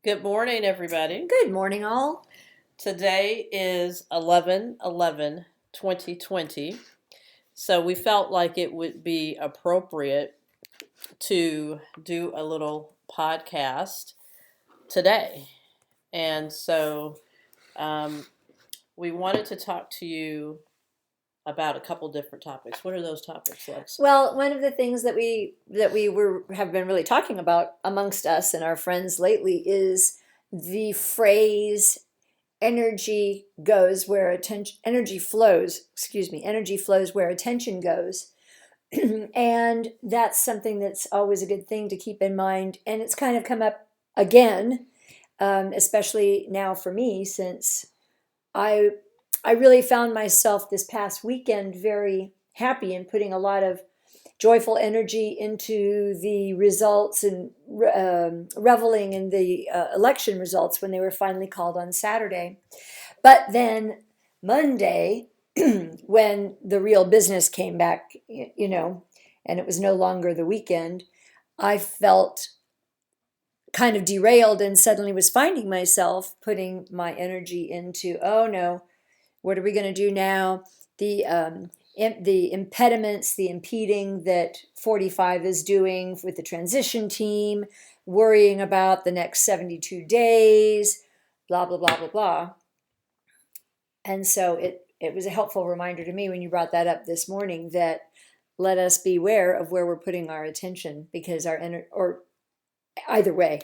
Good morning, everybody. Good morning, all. Today is 11/11/2020. So we felt like it would be appropriate to do a little podcast today. And so um, we wanted to talk to you about a couple different topics. What are those topics, Lex? Well, one of the things that we have been really talking about amongst us and our friends lately is the phrase energy goes where attention energy flows, energy flows where attention goes. And that's something that's always a good thing to keep in mind, and it's kind of come up again, especially now for me, since I I really found myself this past weekend very happy and putting a lot of joyful energy into the results and reveling in the election results when they were finally called on Saturday. But then Monday, when the real business came back, and it was no longer the weekend, I felt kind of derailed and suddenly was finding myself putting my energy into, oh no, what are we going to do now? The impediments, the impeding that 45 is doing with the transition team, worrying about the next 72 days, blah, blah, blah, blah, blah. And so it was a helpful reminder to me when you brought that up this morning that let us beware of where we're putting our attention, because or either way,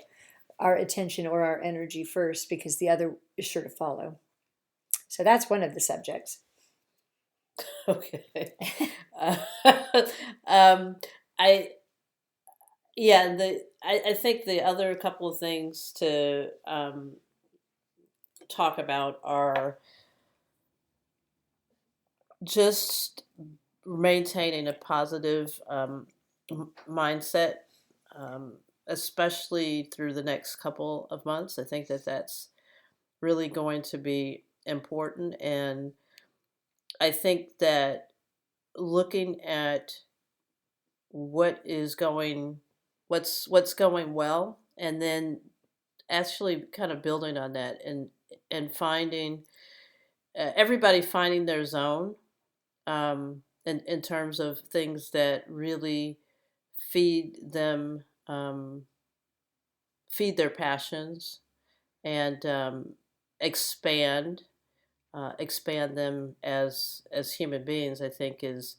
our attention or our energy first, because the other is sure to follow. So that's one of the subjects. Okay. Uh, um, I yeah, I think the other couple of things to talk about are just maintaining a positive mindset, especially through the next couple of months. I think that that's really going to be important, and I think that looking at what is going, what's going well, and then actually kind of building on that and finding everybody finding their zone in terms of things that really feed them, feed their passions, and expand expand them as human beings. I think is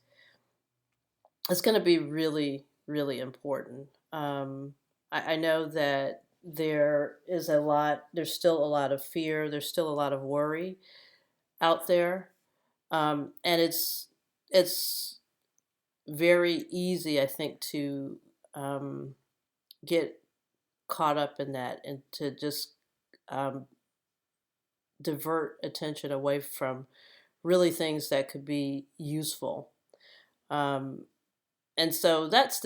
it's going to be really important. I know that there's still a lot of fear, there's still a lot of worry out there, and it's very easy, I think, to um, get caught up in that and to just um, divert attention away from really things that could be useful. Um, and so that's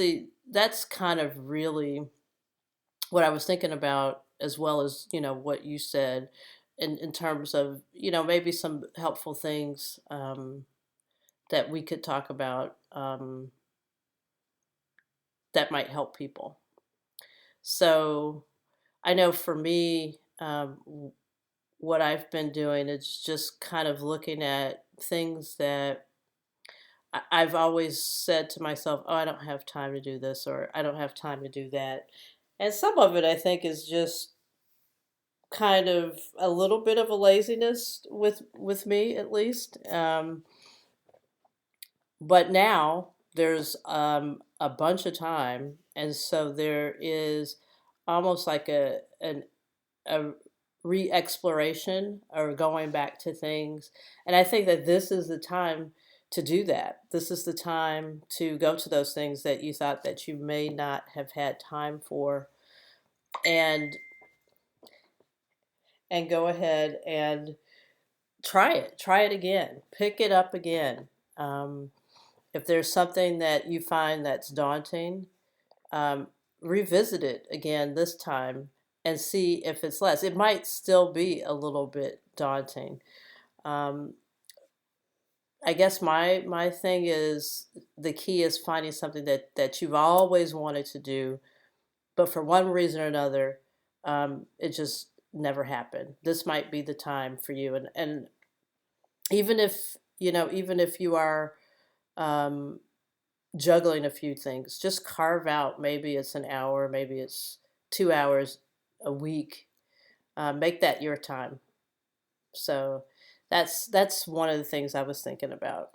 kind of really what I was thinking about, as well as what you said in terms of maybe some helpful things that we could talk about, that might help people. So I know for me, what I've been doing is just kind of looking at things that I've always said to myself, oh, I don't have time to do this, or I don't have time to do that. And some of it, I think, is just kind of a little bit of a laziness with me, at least. But now there's a bunch of time, and so there is almost like a re-exploration or going back to things. And I think that this is the time to do that. This is the time to go to those things that you thought that you may not have had time for, and go ahead and try it again, pick it up again. If there's something that you find that's daunting, um, revisit it again this time and see if it's less. It might still be a little bit daunting. Um, I guess my thing is, the key is finding something that you've always wanted to do, but for one reason or another, It just never happened. This might be the time for you. And even if, even if you are um, juggling a few things, just carve out, maybe it's an hour, maybe it's 2 hours a week. Make that your time. So that's one of the things I was thinking about.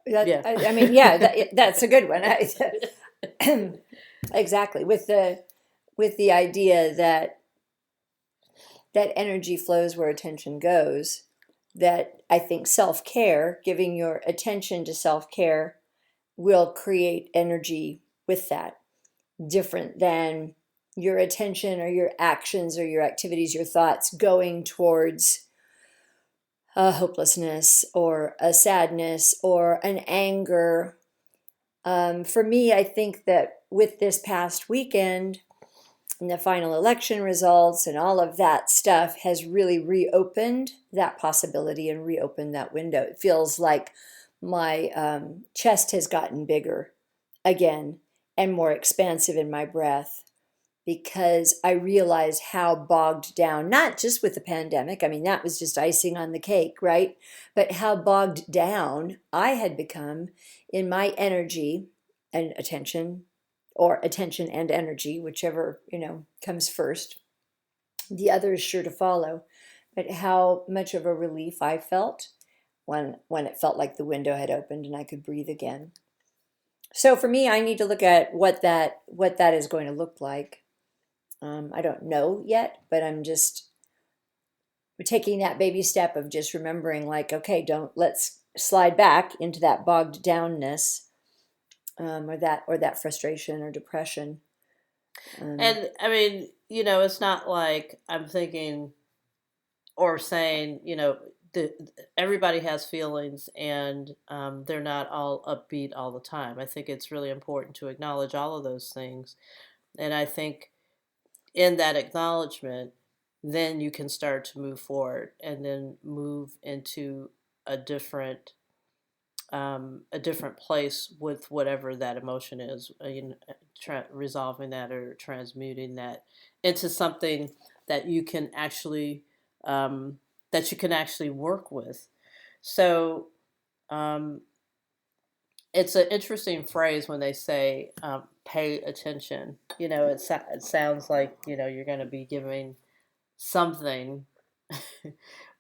That, Yeah. I mean, yeah, that's a good one. Exactly. With the idea that energy flows where attention goes, that I think self-care, giving your attention to self-care, will create energy with that, different than your attention or your actions or your activities, your thoughts going towards a hopelessness or a sadness or an anger. For me, I think that with this past weekend and the final election results and all of that stuff has really reopened that possibility and reopened that window. It feels like my chest has gotten bigger again and more expansive in my breath, because I realized how bogged down, not just with the pandemic, I mean, that was just icing on the cake, right? But how bogged down I had become in my energy and attention, or attention and energy, whichever, comes first. The other is sure to follow. But how much of a relief I felt when it felt like the window had opened and I could breathe again. So for me, I need to look at what that is going to look like. I don't know yet, but I'm just taking that baby step of just remembering, like, okay, let's slide back into that bogged downness, or that frustration or depression. Um, And I mean, it's not like I'm thinking or saying, everybody has feelings, and they're not all upbeat all the time. I think it's really important to acknowledge all of those things. And I think in that acknowledgement, then you can start to move forward and then move into a different a different place with whatever that emotion is, resolving that or transmuting that into something that you can actually um, work with. So um, it's an interesting phrase when they say pay attention. It sounds like you're going to be giving something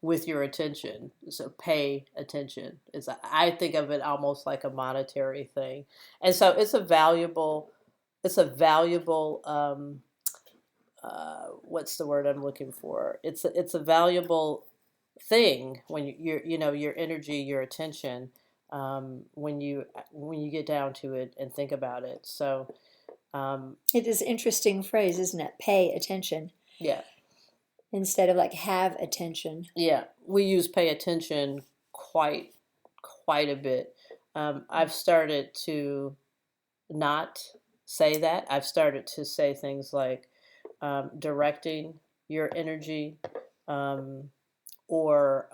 with your attention. So pay attention. I think of it almost like a monetary thing, and so it's a valuable. What's the word I'm looking for? It's a valuable thing when your energy, your attention, when you get down to it and think about it. So it is an interesting phrase, isn't it? Pay attention yeah. instead of like have attention. Yeah, we use pay attention quite a bit. I've started to not say that. I've started to say things like directing your energy, um, or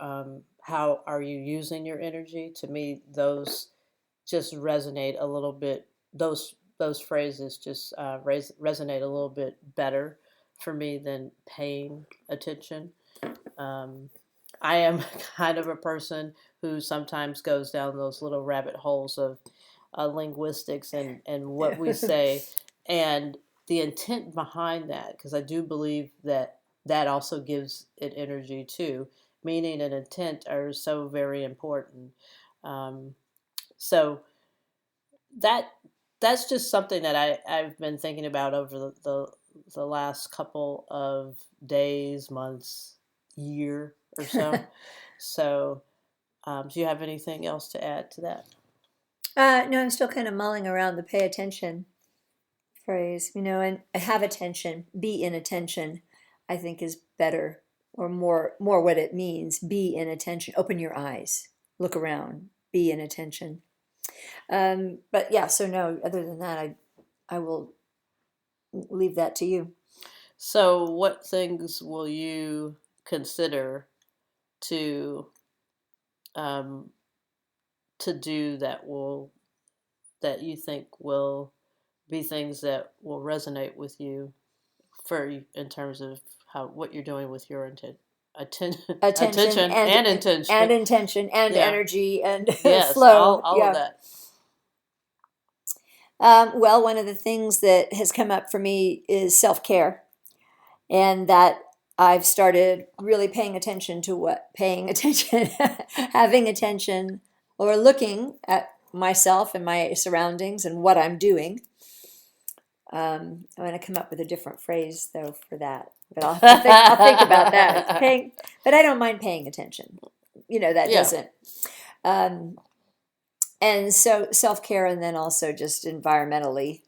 how are you using your energy. To me, those just resonate a little bit. Those phrases just resonate a little bit better for me than paying attention. Um, I am kind of a person who sometimes goes down those little rabbit holes of linguistics and what we say and the intent behind that, because I do believe that that also gives it energy too. Meaning and intent are so very important. Um, so that that's just something that I've been thinking about over the last couple of days, months, year or so. So, do you have anything else to add to that? No, I'm still kind of mulling around the pay attention phrase, and have attention, be in attention, I think is better, or more what it means. Be in attention, open your eyes, look around, be in attention. But yeah, so no, other than that, I will leave that to you. So, what things will you consider to to do that you think will be things that will resonate with you in terms of what you're doing with your Attention attention and and intention. intention and Yeah. energy and Yes, flow. all of Yeah. that. Well, one of the things that has come up for me is self-care, and that I've started really paying attention to paying attention, having attention, or looking at myself and my surroundings and what I'm doing. I'm going to come up with a different phrase though for that, but I'll think about that. It's paying, but I don't mind paying attention. That Yeah. doesn't. Um, and so self-care, and then also just environmentally,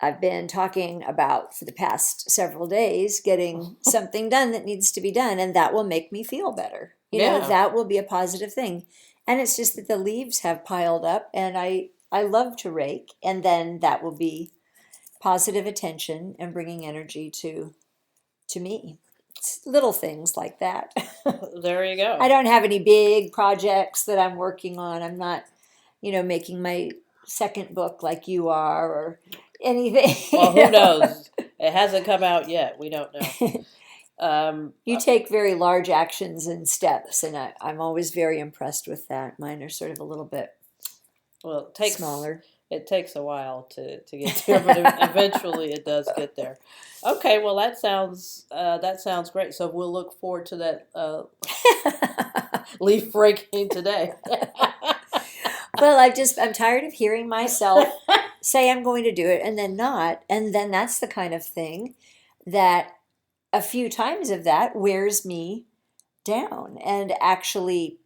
I've been talking about for the past several days getting something done that needs to be done, and that will make me feel better. Yeah. That will be a positive thing. And it's just that the leaves have piled up, and I love to rake, and then that will be positive attention and bringing energy to me. It's little things like that. There you go. I don't have any big projects that I'm working on. I'm not, making my second book like you are or anything. Well, who knows? It hasn't come out yet. We don't know. You take very large actions and steps, and I'm always very impressed with that. Mine are sort of a little bit smaller. It takes a while to get there, but eventually it does get there. Okay, well that sounds great. So we'll look forward to that leaf breaking today. Well, I'm tired of hearing myself say I'm going to do it and then not, and then that's the kind of thing that a few times of that wears me down and actually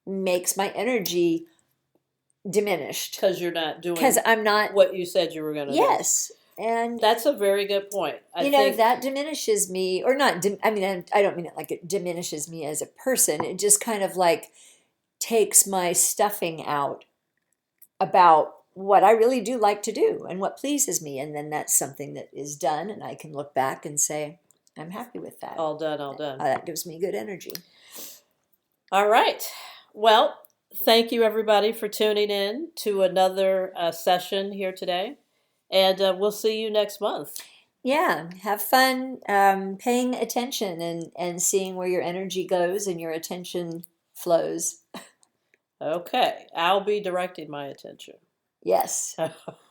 makes my energy diminished. Because you're not doing Because I'm not what you said you were going to do. Yes. And that's a very good point. I think that diminishes me, or not. I mean, I don't mean it like it diminishes me as a person. It just kind of like takes my stuffing out about what I really do like to do and what pleases me. And then that's something that is done, and I can look back and say, I'm happy with that. All done, all done. That gives me good energy. All right. Well, thank you everybody for tuning in to another session here today. And we'll see you next month. Yeah, have fun paying attention and seeing where your energy goes and your attention flows. Okay, I'll be directing my attention. Yes.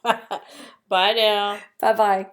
Bye now. Bye-bye.